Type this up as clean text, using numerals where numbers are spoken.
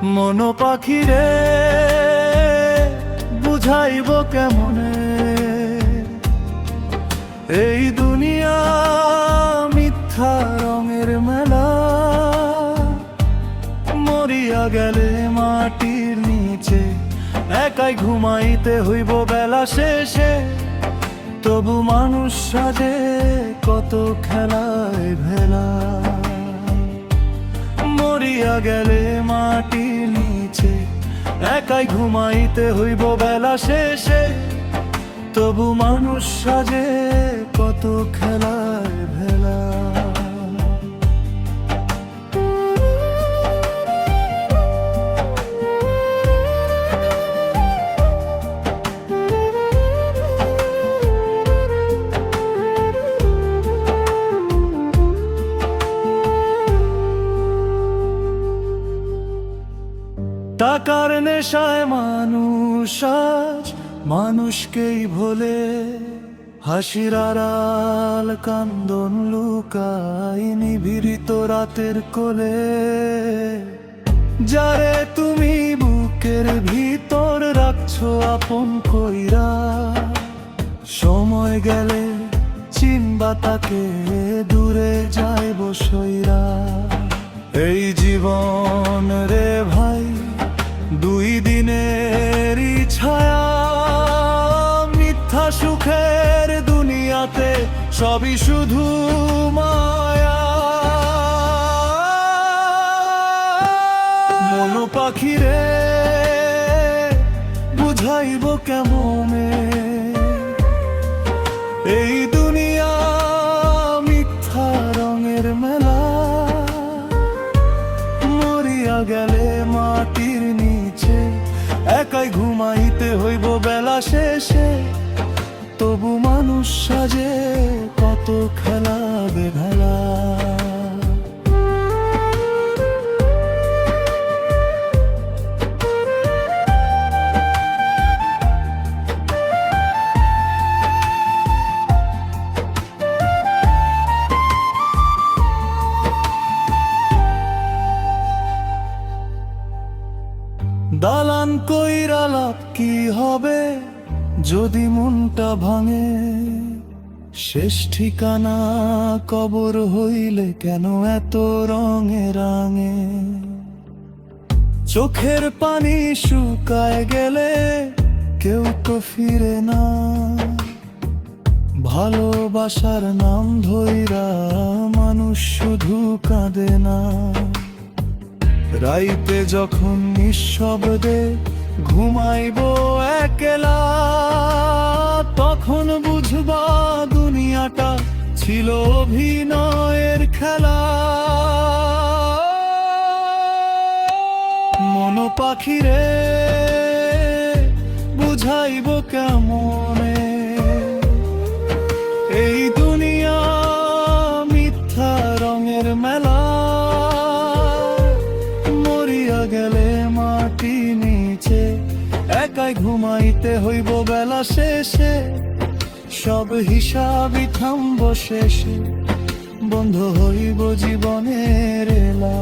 মন পাখিরে বুঝাইব কেমনে, এই দুনিয়া মিথ্যা রঙের মেলা। মরিয়া গেলে মাটির নিচে একাই ঘুমাইতে হইব বেলা শেষে, তবু মানুষ সাজে কত খেলায় ভেলা। মরিয়া গেলে মাটির নিচে একাই ঘুমাইতে হইব বেলা শেষে, তবু মানুষ সাজে কত খেলায় ভেলা। টাকার নেশায় মানুষ আজ মানুষকেই ভোলে, হাসির আড়াল কান্দন লুকাই নিভৃত রাতের কোলে। যারে তুমি বুকের ভিতর রাখছো আপন কইরা, সময় গেলে চিনবা তাকে দূরে যাইব সইরা। এই জীবন রে ভাই দুই দিনেরই ছায়া, মিথ্যা সুখের দুনিয়াতে সবই শুধু মায়া। মন পাখিরে বুঝাইব কেমনে, এই দুনিয়া মিথ্যা রঙের মেলা। মরিয়া গেলে মাটির নিচে একাই ঘুমাইতে হইব বেলা শেষে, তবু মানুষ সাজে কত খেলা বেভেলা। দালান কইরা লাভ কি হবে যদি মনটা ভাঙে, শেষ ঠিকানা কবর হইলে কেন এত রঙে রাঙে। চোখের পানি শুকায় গেলে কেউ তো ফিরে না, ভালোবাসার নাম ধইরা মানুষ শুধু কাঁদে না। রাইতে যখন নিঃশব্দে ঘুমাইব একলা, তখন বুঝবা দুনিয়াটা ছিল অভিনয়ের খেলা। মন পাখিরে বুঝাইব কেমনে, এই দুনিয়া মিথ্যা রঙের মেলা। গেলে মাটি নিচে একাই ঘুমাইতে হইব বেলা শেষে, সব হিসাবই থামব শেষে, বন্ধ হইব জীবনের এলা।